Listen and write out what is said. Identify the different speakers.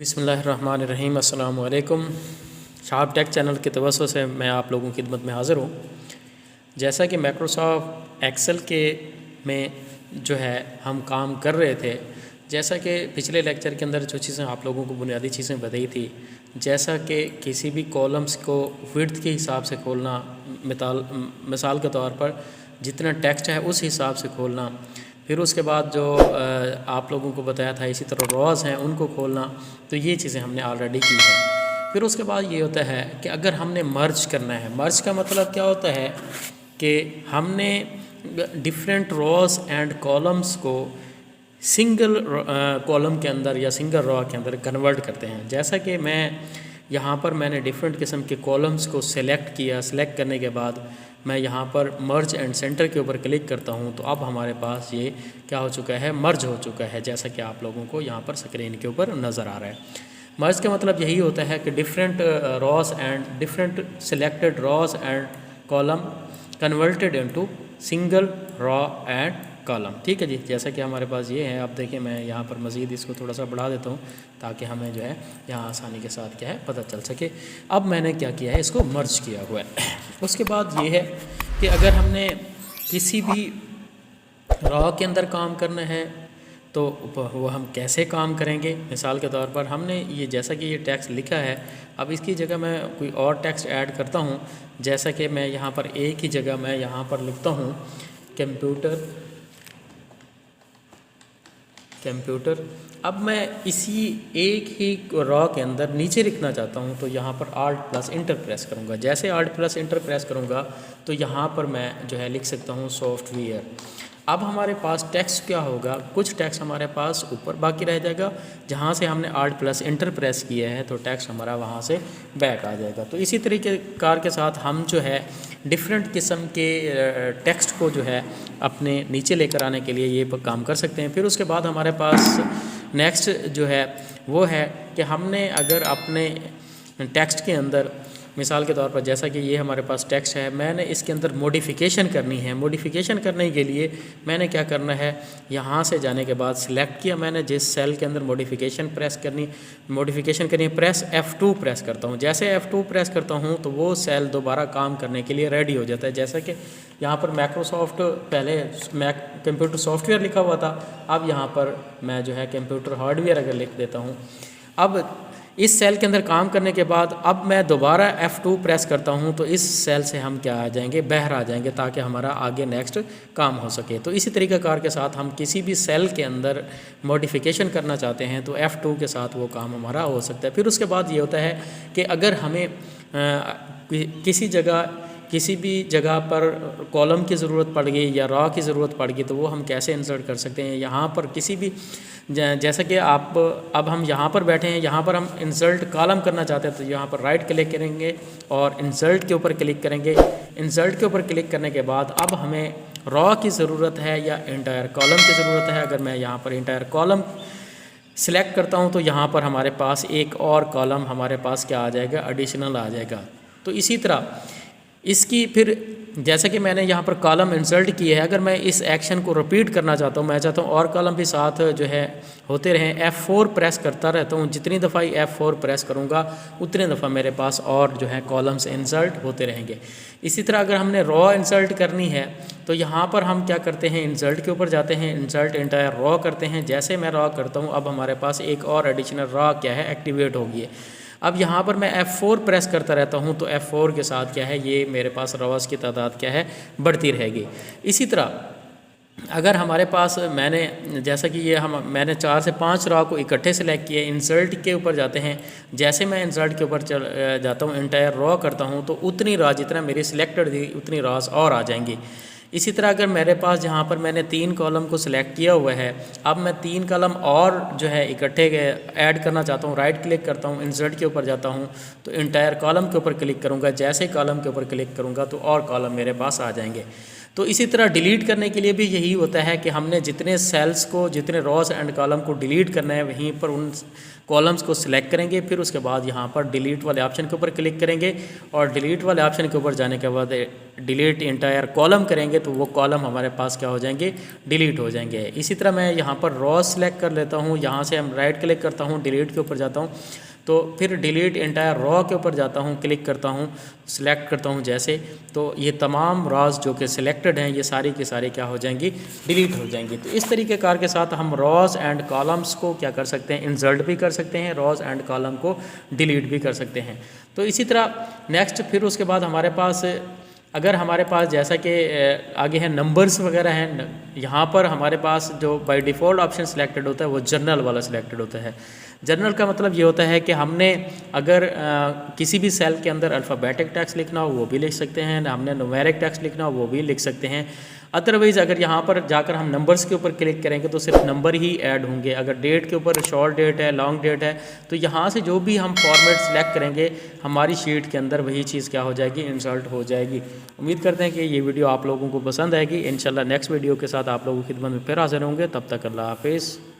Speaker 1: बिस्मिल्लाहिर्रहमानिर्रहीम अस्सलामु अलैकुम। शार्प टेक चैनल के तवज्जो से मैं आप लोगों की खिदमत में हाज़िर हूँ। जैसा कि माइक्रोसॉफ्ट एक्सेल के में जो है हम काम कर रहे थे, जैसा कि पिछले लेक्चर के अंदर जो चीज़ें आप लोगों को बुनियादी चीज़ें बताई थी, जैसा कि किसी भी कॉलम्स को विड्थ के हिसाब से खोलना, मिसाल के तौर पर जितना टेक्स्ट है उस हिसाब से खोलना, फिर उसके बाद जो आप लोगों को बताया था इसी तरह रॉज हैं उनको खोलना, तो ये चीज़ें हमने ऑलरेडी की हैं। फिर उसके बाद ये होता है कि अगर हमने मर्ज करना है, मर्ज का मतलब क्या होता है कि हमने डिफरेंट रॉज एंड कॉलम्स को सिंगल कॉलम के अंदर या सिंगल रॉ के अंदर कन्वर्ट करते हैं। जैसा कि मैं यहाँ पर मैंने डिफरेंट किस्म के कॉलम्स को सिलेक्ट किया, सिलेक्ट करने के बाद मैं यहाँ पर मर्ज एंड सेंटर के ऊपर क्लिक करता हूँ, तो अब हमारे पास ये क्या हो चुका है, मर्ज हो चुका है, जैसा कि आप लोगों को यहाँ पर स्क्रीन के ऊपर नज़र आ रहा है। मर्ज का मतलब यही होता है कि different Ross and different selected Ross and column converted into single raw and column. ठीक है जी, जैसा कि हमारे पास ये है। अब देखिए मैं यहाँ पर मज़ीद इसको थोड़ा सा बढ़ा देता हूँ ताकि हमें जो है यहाँ आसानी के साथ क्या है पता चल सके। अब मैंने क्या किया है, इसको मर्ज किया हुआ है। उसके बाद ये है कि अगर हमने किसी भी रॉ के अंदर काम करना है तो वो हम कैसे काम करेंगे। मिसाल के तौर पर हमने ये जैसा कि ये टेक्स्ट लिखा है, अब इसकी जगह मैं कोई और टेक्स्ट ऐड करता हूँ। जैसा कि मैं यहाँ पर एक ही जगह मैं यहाँ पर लिखता हूँ कंप्यूटर। अब मैं इसी एक ही रॉ के अंदर नीचे लिखना चाहता हूँ, तो यहाँ पर Alt+ इंटर प्रेस करूँगा। जैसे Alt+ इंटर प्रेस करूँगा तो यहाँ पर मैं जो है लिख सकता हूँ सॉफ्टवेयर। अब हमारे पास टेक्स्ट क्या होगा, कुछ टेक्स्ट हमारे पास ऊपर बाकी रह जाएगा, जहाँ से हमने Alt+ इंटर प्रेस किया है तो टेक्स्ट हमारा वहाँ से बैक आ जाएगा। तो इसी तरीके कार के साथ हम जो है डिफरेंट किस्म के टेक्स्ट को जो है अपने नीचे लेकर आने के लिए ये काम कर सकते हैं। फिर उसके बाद हमारे पास नेक्स्ट जो है वो है कि हमने अगर अपने टेक्स्ट के अंदर मिसाल के तौर पर जैसा कि ये हमारे पास टेक्स्ट है, मैंने इसके अंदर मॉडिफिकेशन करनी है। मॉडिफिकेशन करने के लिए मैंने क्या करना है, यहाँ से जाने के बाद सिलेक्ट किया मैंने जिस सेल के अंदर मॉडिफिकेशन करनी है, प्रेस F2 प्रेस करता हूँ। जैसे F2 प्रेस करता हूँ तो वो सेल दोबारा काम करने के लिए रेडी हो जाता है। जैसा कि यहाँ पर माइक्रोसॉफ्ट पहले कंप्यूटर सॉफ्टवेयर लिखा हुआ था, अब यहाँ पर मैं जो है कंप्यूटर हार्डवेयर अगर लिख देता हूँ। अब इस सेल के अंदर काम करने के बाद अब मैं दोबारा F2 प्रेस करता हूं तो इस सेल से हम क्या आ जाएंगे, बाहर आ जाएंगे, ताकि हमारा आगे नेक्स्ट काम हो सके। तो इसी तरीक़ाकार के साथ हम किसी भी सेल के अंदर मॉडिफिकेशन करना चाहते हैं तो F2 के साथ वो काम हमारा हो सकता है। फिर उसके बाद ये होता है कि अगर हमें किसी भी जगह पर कॉलम की ज़रूरत पड़ गई या रॉ की ज़रूरत पड़ गई तो वो हम कैसे इंसर्ट कर सकते हैं। यहाँ पर किसी भी जैसा कि अब हम यहाँ पर बैठे हैं, यहाँ पर हम इंसर्ट कॉलम करना चाहते हैं तो यहाँ पर राइट क्लिक करेंगे और इंसर्ट के ऊपर क्लिक करेंगे। इंसर्ट के ऊपर क्लिक करने के बाद अब हमें रॉ की ज़रूरत है या इंटायर कॉलम की ज़रूरत है। अगर मैं यहाँ पर इंटायर कॉलम सिलेक्ट करता हूँ तो यहाँ पर हमारे पास एक और कॉलम हमारे पास क्या आ जाएगा, एडिशनल आ जाएगा। तो इसी तरह इसकी फिर जैसा कि मैंने यहाँ पर कॉलम इंसर्ट किया है, अगर मैं इस एक्शन को रिपीट करना चाहता हूँ, मैं चाहता हूँ और कॉलम भी साथ जो है होते रहें, F4 प्रेस करता रहता हूँ। जितनी दफ़ा ही F4 प्रेस करूँगा उतनी दफ़ा मेरे पास और जो है कॉलम्स इंसर्ट होते रहेंगे। इसी तरह अगर हमने रॉ इंसर्ट करनी है तो यहाँ पर हम क्या करते हैं, इंसर्ट के ऊपर जाते हैं, इंसर्ट इंटायर रॉ करते हैं। जैसे मैं रॉ करता हूँ अब हमारे पास एक और एडिशनल रॉ क्या है, एक्टिवेट होगी है। अब यहाँ पर मैं F4 प्रेस करता रहता हूँ तो F4 के साथ क्या है, ये मेरे पास रॉस की तादाद क्या है, बढ़ती रहेगी। इसी तरह अगर हमारे पास मैंने जैसा कि ये मैंने 4 से 5 रॉ को इकट्ठे सेलेक्ट किए, इंसर्ट के ऊपर जाते हैं। जैसे मैं इंसर्ट के ऊपर जाता हूँ, इंटायर रॉ करता हूँ तो उतनी रॉ जितना मेरी सिलेक्टेड थी उतनी रॉस और आ जाएंगी। इसी तरह अगर मेरे पास जहाँ पर मैंने 3 कॉलम को सिलेक्ट किया हुआ है, अब मैं 3 कॉलम और जो है इकट्ठे ऐड करना चाहता हूँ, राइट क्लिक करता हूँ, इंसर्ट के ऊपर जाता हूँ तो इंटायर कॉलम के ऊपर क्लिक करूँगा। जैसे कॉलम के ऊपर क्लिक करूँगा तो और कॉलम मेरे पास आ जाएंगे। तो इसी तरह डिलीट करने के लिए भी यही होता है कि हमने जितने सेल्स को, जितने रॉस एंड कॉलम को डिलीट करना है, वहीं पर उन कॉलम्स को सिलेक्ट करेंगे, फिर उसके बाद यहाँ पर डिलीट वाले ऑप्शन के ऊपर क्लिक करेंगे और डिलीट वाले ऑप्शन के ऊपर जाने के बाद डिलीट इंटायर कॉलम करेंगे तो वो कॉलम हमारे पास क्या हो जाएंगे, डिलीट हो जाएंगे। इसी तरह मैं यहाँ पर रॉस सेलेक्ट कर लेता हूँ, यहाँ से हम राइट क्लिक करता हूँ, डिलीट के ऊपर जाता हूँ, तो फिर डिलीट इंटायर रॉ के ऊपर जाता हूँ, क्लिक करता हूँ, सिलेक्ट करता हूँ जैसे, तो ये तमाम रॉस जो कि सिलेक्टेड हैं ये सारी के सारे क्या हो जाएंगी, डिलीट हो जाएंगी। तो इस तरीके कार के साथ हम रॉस एंड कॉलम्स को क्या कर सकते हैं, इंसर्ट भी कर सकते हैं, रॉस एंड कॉलम को डिलीट भी कर सकते हैं। तो इसी तरह नेक्स्ट फिर उसके बाद हमारे पास अगर हमारे पास जैसा कि आगे है नंबर्स वगैरह हैं, यहाँ पर हमारे पास जो बाय डिफ़ॉल्ट ऑप्शन सिलेक्टेड होता है वो जर्नल वाला सिलेक्टेड होता है। जर्नल का मतलब ये होता है कि हमने अगर किसी भी सेल के अंदर अल्फ़ाबेटिक टेक्स्ट लिखना हो वो भी लिख सकते हैं, हमने न्यूमेरिक टेक्स्ट लिखना हो वो भी लिख सकते हैं। अदरवाइज़ अगर यहाँ पर जाकर हम नंबर्स के ऊपर क्लिक करेंगे तो सिर्फ नंबर ही ऐड होंगे। अगर डेट के ऊपर शॉर्ट डेट है, लॉन्ग डेट है, तो यहाँ से जो भी हम फॉर्मेट सेलेक्ट करेंगे हमारी शीट के अंदर वही चीज़ क्या हो जाएगी, इंसर्ट हो जाएगी। उम्मीद करते हैं कि ये वीडियो आप लोगों को पसंद आएगी। इंशाल्लाह नेक्स्ट वीडियो के साथ आप लोगों की खिदमत में फिर हाजिर होंगे। तब तक अल्लाह हाफिज़।